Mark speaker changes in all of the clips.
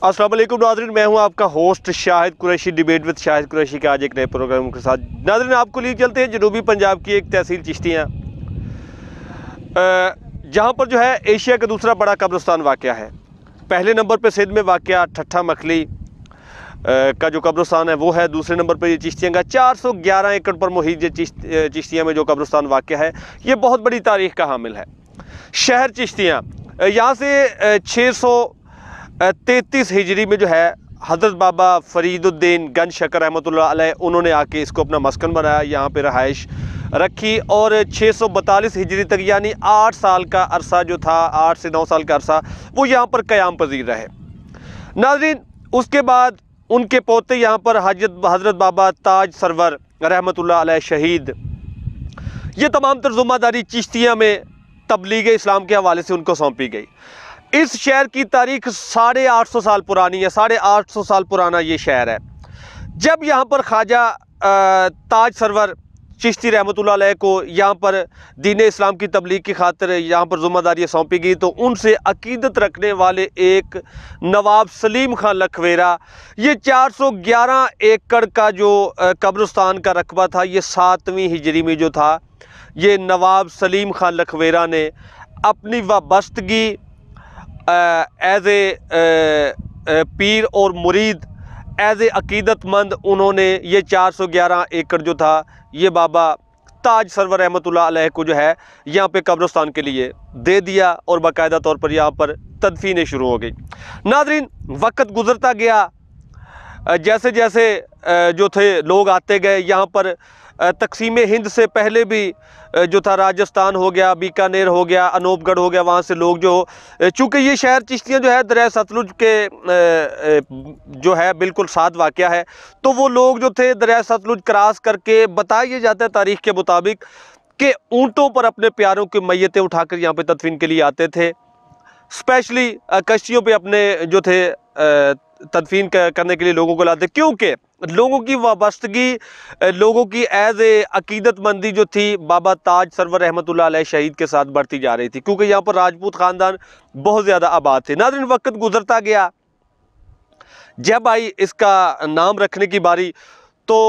Speaker 1: अस्सलाम वालेकुम नाज़रीन, मैं हूं आपका host Shahid Qureshi. Debate with Shahid Qureshi का आज एक नए प्रोग्राम के साथ नाज़रीन आपको लिए चलते हैं जनूबी पंजाब की एक तहसील चिश्तियाँ, जहां पर जो है एशिया का दूसरा बड़ा कब्रिस्तान वाक़या है। पहले नंबर पे सिंध में वाक़या ठट्ठा मखली का जो कब्रिस्तान है वो है। दूसरे नंबर पर ये चिश्तियाँ का 411 एकड़ पर मुहित चिश्तियाँ में जो कब्रिस्तान वाक़या है ये बहुत बड़ी तारीख़ का हामिल है। शहर चिश्तियाँ यहाँ से 633 हिजरी में जो है हज़रत बाबा फरीदुद्दीन गंज शकर रहमतुल्लाह अलैह उन्होंने आके इसको अपना मस्कन बनाया, यहाँ पे रहाइश रखी और 642 हिजरी तक यानी 8 साल का अरसा जो था, 8 से 9 साल का अरसा वो यहाँ पर क़याम पजीर रहे। नाज़रीन उसके बाद उनके पोते यहाँ पर हज़रत बाबा ताज सरवर रहमतुल्लाह अलैह शहीद, ये तमाम तर्जुमादारी चिश्तिया में तबलीग इस्लाम के हवाले से उनको सौंपी गई। इस शहर की तारीख 850 साल पुरानी है, 850 साल पुराना ये शहर है। जब यहाँ पर ख्वाजा ताज सरवर चिश्ती रहमतुल्लाह अलैह को यहाँ पर दीन इस्लाम की तबलीग की खातिर यहाँ पर ज़िम्मेदारी सौंपी गई तो उनसे अकीदत रखने वाले एक नवाब सलीम खान लखवेरा, ये 411 एकड़ का जो कब्रिस्तान का रकबा था ये 7वीं हिजरी में जो था ये नवाब सलीम खान लखवेरा ने अपनी वाबस्तगी एज़ ए पीर और मुरीद, एज़ ए अकीदतमंद उन्होंने ये 411 एकड़ जो था ये बाबा ताज सरवर रहमतुल्लाह अलैह को जो है यहाँ पे कब्रिस्तान के लिए दे दिया और बाकायदा तौर पर यहाँ पर तदफीनें शुरू हो गई। नाज़रीन वक्त गुज़रता गया, जैसे जैसे जो थे लोग आते गए यहाँ पर, तकसीम हिंद से पहले भी जो था राजस्थान हो गया, बीकानेर हो गया, अनूपगढ़ हो गया, वहाँ से लोग जो, चूँकि ये शहर चिश्तियाँ जो है दरिया सतलुज के जो है बिल्कुल साथ वाक़या है, तो वो लोग जो थे दरिया सतलुज क्रॉस करके, बताया जाता है तारीख़ के मुताबिक कि ऊँटों पर अपने प्यारों की मैयतें उठाकर यहाँ पे तदफीन के लिए आते थे। स्पेशली कश्तियों पे अपने जो थे तदफीन करने के लिए लोगों को लाते, क्योंकि लोगों की वाबस्तगी, लोगों की एज़ ए अकीदतमंदी जो थी बाबा ताज सरवर रहमतुल्लाह अलैह शहीद के साथ बढ़ती जा रही थी, क्योंकि यहाँ पर राजपूत ख़ानदान बहुत ज़्यादा आबाद थे। नाज़रीन वक्त गुज़रता गया, जब आई इसका नाम रखने की बारी तो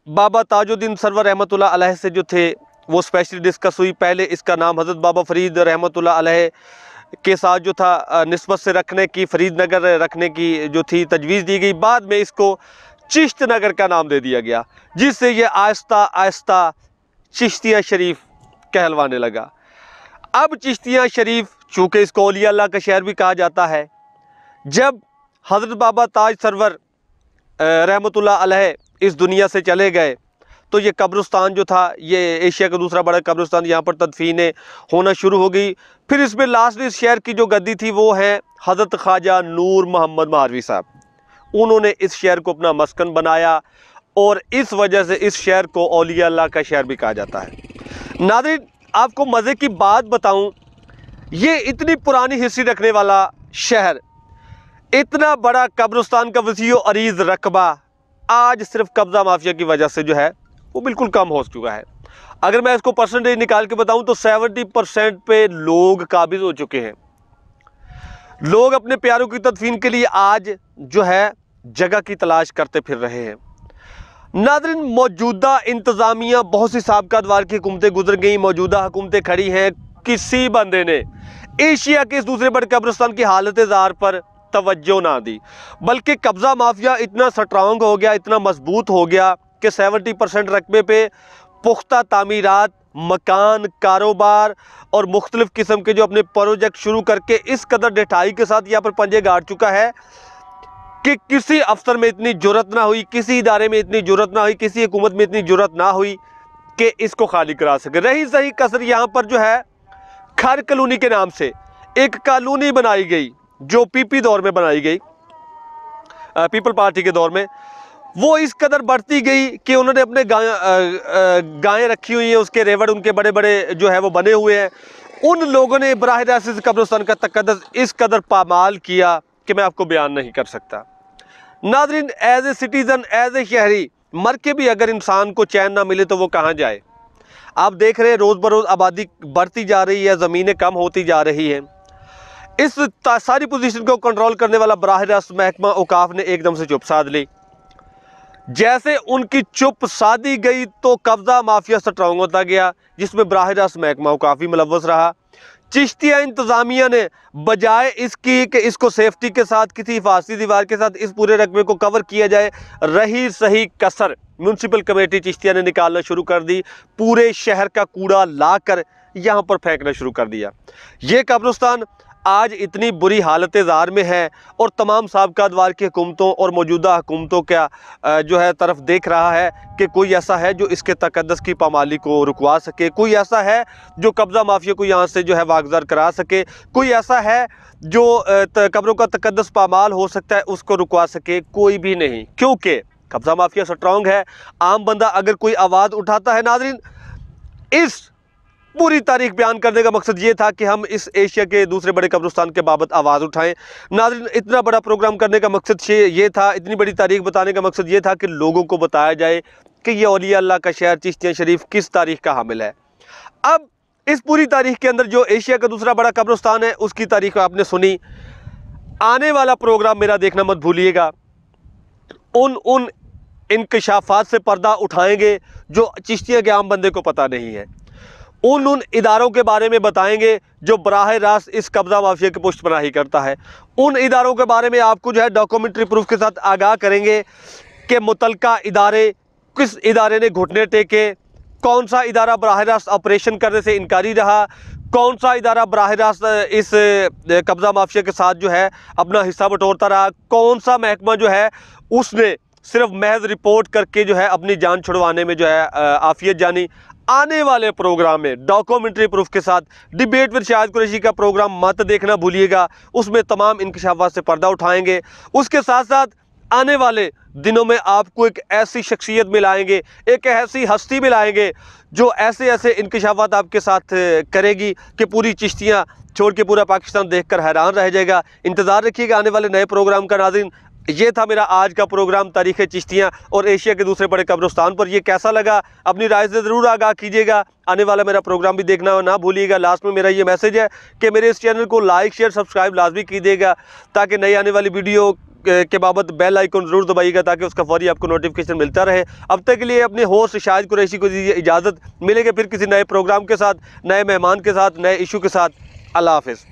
Speaker 1: बाबा ताजुद्दीन सरवर रहमतुल्लाह अलैह से जो थे वो स्पेशली डिस्कस हुई। पहले इसका नाम हज़रत बाबा फरीद रहमतुल्लाह अलैह के साथ जो था निस्बत से रखने की, फरीद नगर रखने की जो थी तजवीज़ दी गई। बाद में इसको चिश्त नगर का नाम दे दिया गया, जिससे ये आहिस्ता आहिस्ता चिश्तिया शरीफ कहलवाने लगा। अब चिश्तिया शरीफ चूँकि इसको औलिया अल्लाह का शहर भी कहा जाता है, जब हज़रत बाबा ताज सरवर रहमतुल्लाह अलैह इस दुनिया से चले गए तो ये कब्रिस्तान जो था ये एशिया का दूसरा बड़ा कब्रिस्तान, यहाँ पर तदफीनें होना शुरू हो गई। फिर इसमें लास्ट इस शहर की जो गद्दी थी वो है हज़रत ख्वाजा नूर मोहम्मद महारवी साहब, उन्होंने इस शहर को अपना मस्कन बनाया और इस वजह से इस शहर को औलिया अल्लाह का शहर भी कहा जाता है। नाज़रीन आपको मज़े की बात बताऊं, ये इतनी पुरानी हिस्ट्री रखने वाला शहर, इतना बड़ा कब्रिस्तान का वसीओ अरीज़ रकबा आज सिर्फ कब्ज़ा माफिया की वजह से जो है वो बिल्कुल कम हो चुका है। अगर मैं इसको परसेंटेज निकाल के बताऊं तो 70% पे लोग काबिज हो चुके हैं। लोग अपने प्यारों की तदफीन के लिए आज जो है जगह की तलाश करते फिर रहे हैं। नाज़रीन मौजूदा इंतज़ामिया, बहुत सी साबका अदवार की हुकूमतें गुजर गई, मौजूदा हुकूमतें खड़ी हैं, किसी बंदे ने एशिया के इस दूसरे बड़े कब्रिस्तान की हालत ज़ार पर तवज्जो ना दी, बल्कि कब्ज़ा माफिया इतना स्ट्रॉन्ग हो गया, इतना मजबूत हो गया कि 70% रकबे पे पुख्ता तामीरात, मकान, कारोबार और मुख्तलिफ़ किस्म के जो अपने प्रोजेक्ट शुरू करके इस कदर ढिठाई के साथ यहाँ पर पंजे गाड़ चुका है कि किसी अफसर में इतनी जुर्रत ना हुई, किसी इदारे में इतनी जुर्रत ना हुई, किसी हुकूमत में इतनी जुर्रत ना हुई कि इसको खाली करा सके। रही सही कसर यहाँ पर जो है खर कॉलोनी के नाम से एक कॉलोनी बनाई गई जो पीपी दौर में बनाई गई, पीपल पार्टी के दौर में, वो इस कदर बढ़ती गई कि उन्होंने अपने गायें रखी हुई हैं, उसके रेवड़ उनके बड़े बड़े जो है वो बने हुए हैं। उन लोगों ने बराह रास्त कब्रिस्तान का तकद्दुस इस कदर पामाल किया कि मैं आपको बयान नहीं कर सकता। नाज़रीन as a citizen, as a शहरी, मर के भी अगर इंसान को चैन ना मिले तो वो कहाँ जाए। आप देख रहे हैं रोज़ बरोज़ आबादी बढ़ती जा रही है, ज़मीनें कम होती जा रही हैं। इस सारी पोजीशन को कंट्रोल करने वाला बराह रास्त महकमा औकाफ ने एकदम से चुप साध ली। जैसे उनकी चुप साधी गई तो कब्जा माफिया स्ट्रांग होता गया, जिसमें बराह रास्त महकमा औकाफ भी मुलव्वस रहा। चिश्तिया इंतजामिया ने बजाय इसकी कि इसको सेफ्टी के साथ किसी हिफाजती दीवार के साथ इस पूरे रकबे को कवर किया जाए, रही सही कसर म्यूनसिपल कमेटी चिश्तिया ने निकालना शुरू कर दी। पूरे शहर का कूड़ा लाकर यहाँ पर फेंकना शुरू कर दिया। ये कब्रिस्तान आज इतनी बुरी हालत ज़ार में है और तमाम साबका अदवार की हुकूमतों और मौजूदा हुकूमतों का जो है तरफ देख रहा है कि कोई ऐसा है जो इसके तकद्दस की पामाली को रुकवा सके, कोई ऐसा है जो कब्ज़ा माफिया को यहाँ से जो है वागज़ार करा सके, कोई ऐसा है जो कब्रों का तकद्दस पामाल हो सकता है उसको रुकवा सके। कोई भी नहीं, क्योंकि कब्ज़ा माफिया स्ट्रॉन्ग है। आम बंदा अगर कोई आवाज़ उठाता है, नाज़रीन इस पूरी तारीख बयान करने का मकसद ये था कि हम इस एशिया के दूसरे बड़े कब्रिस्तान के बाबत आवाज़ उठाएं। नाज़रीन इतना बड़ा प्रोग्राम करने का मकसद ये था, इतनी बड़ी तारीख बताने का मकसद ये था कि लोगों को बताया जाए कि ये औलिया अल्लाह का शहर चिश्तिया शरीफ किस तारीख का हामिल है। अब इस पूरी तारीख के अंदर जो एशिया का दूसरा बड़ा कब्रिस्तान है उसकी तारीख आपने सुनी। आने वाला प्रोग्राम मेरा देखना मत भूलिएगा। उन इंकशाफात से पर्दा उठाएंगे जो चिश्तिया के आम बंदे को पता नहीं है। उन इदारों के बारे में बताएंगे जो बराह रास्त इस कब्ज़ा माफिया की पुष्टपनाही करता है। उन इदारों के बारे में आपको जो है डॉक्यूमेंट्री प्रूफ के साथ आगाह करेंगे कि मुतलका इदारे, किस इदारे ने घुटने टेके, कौन सा इदारा बराह रास्त ऑपरेशन करने से इनकारी रहा, कौन सा इदारा बराह रास्त इस कब्ज़ा माफिया के साथ जो है अपना हिस्सा बटोरता रहा, कौन सा महकमा जो है उसने सिर्फ महज रिपोर्ट करके जो है अपनी जान छुड़वाने में जो है आफियत जानी। आने वाले प्रोग्राम में डॉक्यूमेंट्री प्रूफ के साथ डिबेट विद शाहिद कुरैशी का प्रोग्राम मत देखना भूलिएगा। उसमें तमाम इंकशाफात से पर्दा उठाएंगे। उसके साथ साथ आने वाले दिनों में आपको एक ऐसी शख्सियत मिलाएंगे, एक ऐसी हस्ती मिलाएंगे जो ऐसे ऐसे इंकशाफात आपके साथ करेगी कि पूरी चिश्तियाँ छोड़ के पूरा पाकिस्तान देखकर हैरान रह जाएगा। इंतज़ार रखिएगा आने वाले नए प्रोग्राम का। नाज़रीन ये था मेरा आज का प्रोग्राम तारीख़ चिश्तियाँ और एशिया के दूसरे बड़े कब्रिस्तान पर। ये कैसा लगा अपनी राय से ज़रूर आगाह कीजिएगा। आने वाला मेरा प्रोग्राम भी देखना ना भूलिएगा। लास्ट में मेरा ये मैसेज है कि मेरे इस चैनल को लाइक शेयर सब्सक्राइब लाजमी कीजिएगा ताकि नई आने वाली वीडियो के बाबत बेल आइकन ज़रूर दबाइएगा ताकि उसका फौरी आपको नोटिफिकेशन मिलता रहे। अब तक के लिए अपने होस्ट शाहिद कुरैशी को दीजिए इजाज़त। मिलेंगे फिर किसी नए प्रोग्राम के साथ, नए मेहमान के साथ, नए इशू के साथ। अल्लाह हाफ़िज़।